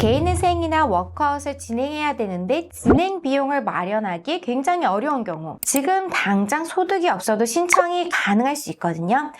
개인회생이나 워크아웃을 진행해야 되는데 진행 비용을 마련하기 굉장히 어려운 경우, 지금 당장 소득이 없어도 신청이 가능할 수 있거든요.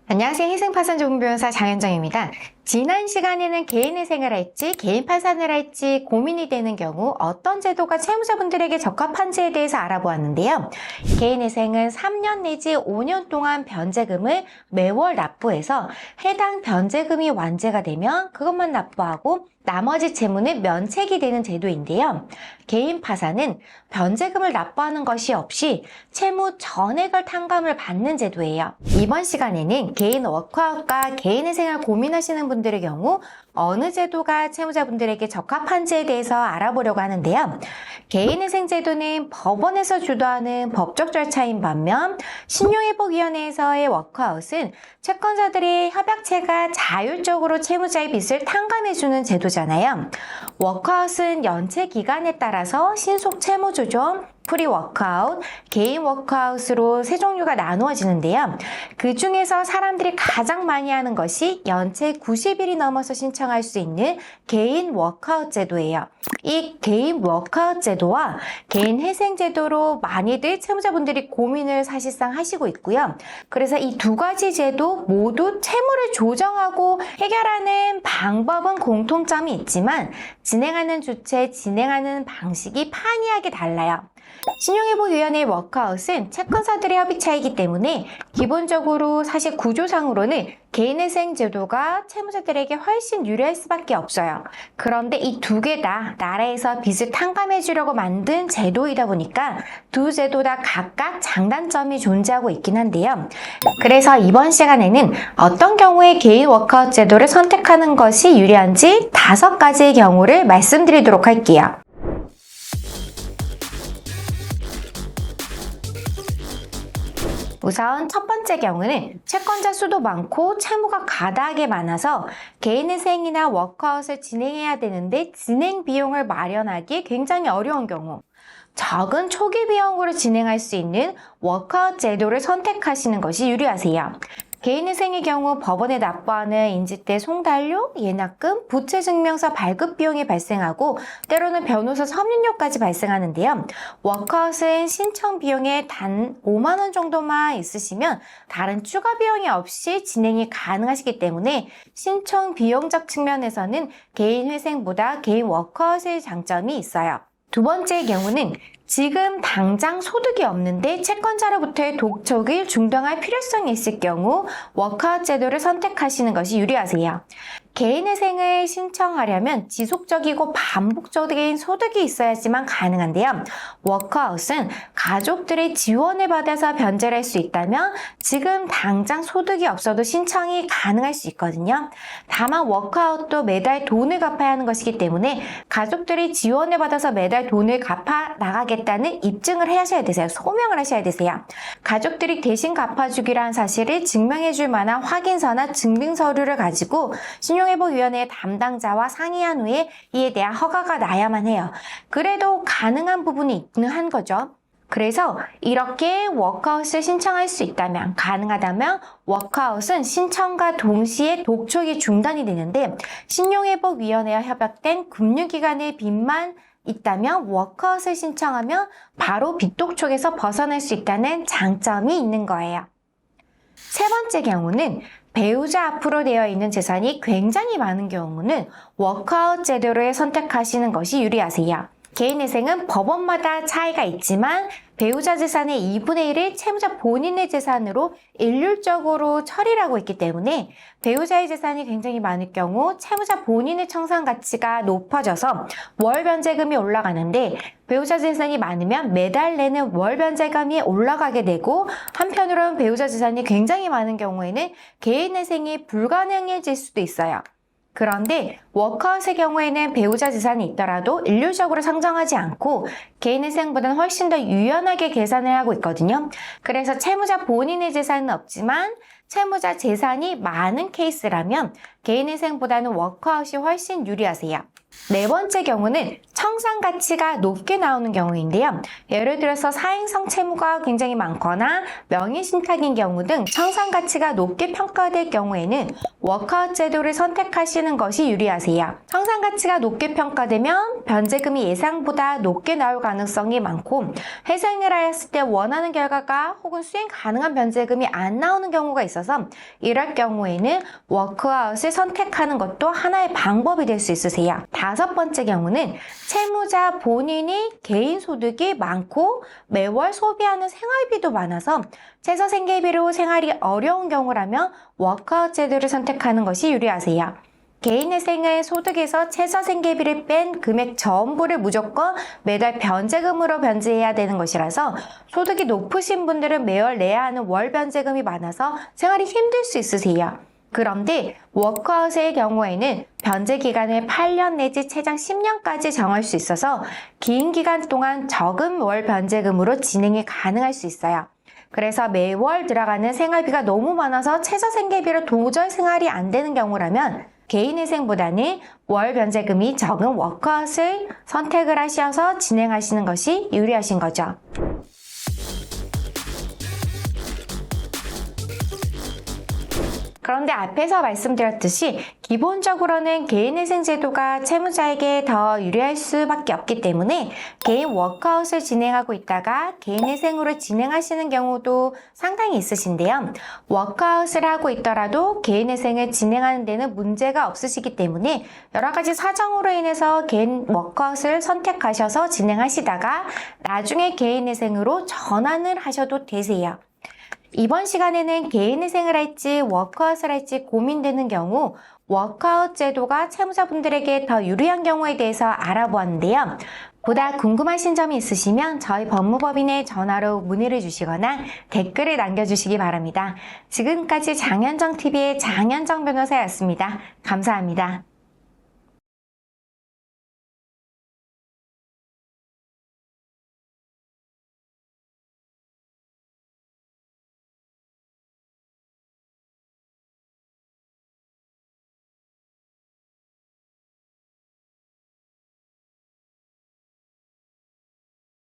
안녕하세요. 희생파산조금변호사 장현정입니다. 지난 시간에는 개인회생을 할지 개인파산을 할지 고민이 되는 경우 어떤 제도가 채무자분들에게 적합한지에 대해서 알아보았는데요. 개인회생은 3년 내지 5년 동안 변제금을 매월 납부해서 해당 변제금이 완제가 되면 그것만 납부하고 나머지 채무는 면책이 되는 제도인데요. 개인파산은 변제금을 납부하는 것이 없이 채무 전액을 탕감을 받는 제도예요. 이번 시간에는 개인 워크아웃과 개인회생을 고민하시는 분들의 경우 어느 제도가 채무자분들에게 적합한지에 대해서 알아보려고 하는데요. 개인회생 제도는 법원에서 주도하는 법적 절차인 반면 신용회복위원회에서의 워크아웃은 채권자들의 협약체가 자율적으로 채무자의 빚을 탕감해주는 제도잖아요. 워크아웃은 연체 기간에 따라서 신속 채무조정, 프리워크아웃, 개인 워크아웃으로 세 종류가 나누어지는데요. 그 중에서 사람들이 가장 많이 하는 것이 연체 90일이 넘어서 신청할 수 있는 개인 워크아웃 제도예요. 이 개인 워크아웃 제도와 개인 회생 제도로 많이들 채무자분들이 고민을 사실상 하시고 있고요. 그래서 이 두 가지 제도 모두 채무를 조정하고 해결하는 방법은 공통점이 있지만 진행하는 주체, 진행하는 방식이 판이하게 달라요. 신용회복위원회의 워크아웃은 채권사들의 협의차이기 때문에 기본적으로 사실 구조상으로는 개인회생 제도가 채무자들에게 훨씬 유리할 수밖에 없어요. 그런데 이 두 개 다 나라에서 빚을 탕감해 주려고 만든 제도이다 보니까 두 제도 다 각각 장단점이 존재하고 있긴 한데요. 그래서 이번 시간에는 어떤 경우에 개인 워크아웃 제도를 선택하는 것이 유리한지 5가지의 경우를 말씀드리도록 할게요. 우선 첫 번째 경우는 채권자 수도 많고 채무가 가다하게 많아서 개인회생이나 워크아웃을 진행해야 되는데 진행 비용을 마련하기 굉장히 어려운 경우, 적은 초기 비용으로 진행할 수 있는 워크아웃 제도를 선택하시는 것이 유리하세요. 개인회생의 경우 법원에 납부하는 인지대 송달료, 예납금, 부채증명서 발급 비용이 발생하고 때로는 변호사 법률료까지 발생하는데요. 워크아웃은 신청 비용에 단 5만 원 정도만 있으시면 다른 추가 비용이 없이 진행이 가능하시기 때문에 신청 비용적 측면에서는 개인회생보다 개인 워크아웃의 장점이 있어요. 두 번째의 경우는 지금 당장 소득이 없는데 채권자로부터의 독촉을 중단할 필요성이 있을 경우 워크아웃 제도를 선택하시는 것이 유리하세요. 개인회생을 신청하려면 지속적이고 반복적인 소득이 있어야지만 가능한데요. 워크아웃은 가족들의 지원을 받아서 변제를 할 수 있다면 지금 당장 소득이 없어도 신청이 가능할 수 있거든요. 다만 워크아웃도 매달 돈을 갚아야 하는 것이기 때문에 가족들의 지원을 받아서 매달 돈을 갚아 나가겠다는 입증을 하셔야 되세요. 소명을 하셔야 되세요. 가족들이 대신 갚아주기라는 사실을 증명해 줄 만한 확인서나 증빙서류를 가지고 신용회복위원회 담당자와 상의한 후에 이에 대한 허가가 나야만 해요. 그래도 가능한 부분이 있는 한 거죠. 그래서 이렇게 워크아웃을 신청할 수 있다면, 가능하다면 워크아웃은 신청과 동시에 독촉이 중단이 되는데 신용회복위원회와 협약된 금융기관의 빚만 있다면 워크아웃을 신청하면 바로 빚독촉에서 벗어날 수 있다는 장점이 있는 거예요. 세 번째 경우는 배우자 앞으로 되어 있는 재산이 굉장히 많은 경우는 워크아웃 제도를 선택하시는 것이 유리하세요. 개인회생은 법원마다 차이가 있지만 배우자 재산의 2분의 1을 채무자 본인의 재산으로 일률적으로 처리를 하고 있기 때문에 배우자의 재산이 굉장히 많을 경우 채무자 본인의 청산 가치가 높아져서 월 변제금이 올라가는데 배우자 재산이 많으면 매달 내는 월 변제금이 올라가게 되고 한편으로는 배우자 재산이 굉장히 많은 경우에는 개인회생이 불가능해질 수도 있어요. 그런데 워크아웃의 경우에는 배우자 재산이 있더라도 일률적으로 상정하지 않고 개인회생보다는 훨씬 더 유연하게 계산을 하고 있거든요. 그래서 채무자 본인의 재산은 없지만 채무자 재산이 많은 케이스라면 개인회생보다는 워크아웃이 훨씬 유리하세요. 네 번째 경우는 청산 가치가 높게 나오는 경우인데요. 예를 들어서 사행성 채무가 굉장히 많거나 명의신탁인 경우 등 청산 가치가 높게 평가될 경우에는 워크아웃 제도를 선택하시는 것이 유리하세요. 청산 가치가 높게 평가되면 변제금이 예상보다 높게 나올 가능성이 많고 회생을 하였을 때 원하는 결과가 혹은 수행 가능한 변제금이 안 나오는 경우가 있어서 이럴 경우에는 워크아웃을 선택하는 것도 하나의 방법이 될 수 있으세요. 다섯 번째 경우는 채무자 본인이 개인 소득이 많고 매월 소비하는 생활비도 많아서 최저 생계비로 생활이 어려운 경우라면 워크아웃 제도를 선택하는 것이 유리하세요. 개인회생은 소득에서 최저 생계비를 뺀 금액 전부를 무조건 매달 변제금으로 변제해야 되는 것이라서 소득이 높으신 분들은 매월 내야 하는 월 변제금이 많아서 생활이 힘들 수 있으세요. 그런데 워크아웃의 경우에는 변제 기간을 8년 내지 최장 10년까지 정할 수 있어서 긴 기간 동안 적은 월 변제금으로 진행이 가능할 수 있어요. 그래서 매월 들어가는 생활비가 너무 많아서 최저 생계비로 도저히 생활이 안 되는 경우라면 개인회생보다는 월 변제금이 적은 워크아웃을 선택을 하셔서 진행하시는 것이 유리하신 거죠. 그런데 앞에서 말씀드렸듯이 기본적으로는 개인회생 제도가 채무자에게 더 유리할 수밖에 없기 때문에 개인 워크아웃을 진행하고 있다가 개인회생으로 진행하시는 경우도 상당히 있으신데요. 워크아웃을 하고 있더라도 개인회생을 진행하는 데는 문제가 없으시기 때문에 여러 가지 사정으로 인해서 개인 워크아웃을 선택하셔서 진행하시다가 나중에 개인회생으로 전환을 하셔도 되세요. 이번 시간에는 개인회생을 할지 워크아웃을 할지 고민되는 경우 워크아웃 제도가 채무자분들에게 더 유리한 경우에 대해서 알아보았는데요. 보다 궁금하신 점이 있으시면 저희 법무법인에 전화로 문의를 주시거나 댓글을 남겨주시기 바랍니다. 지금까지 장현정TV의 장현정 변호사였습니다. 감사합니다.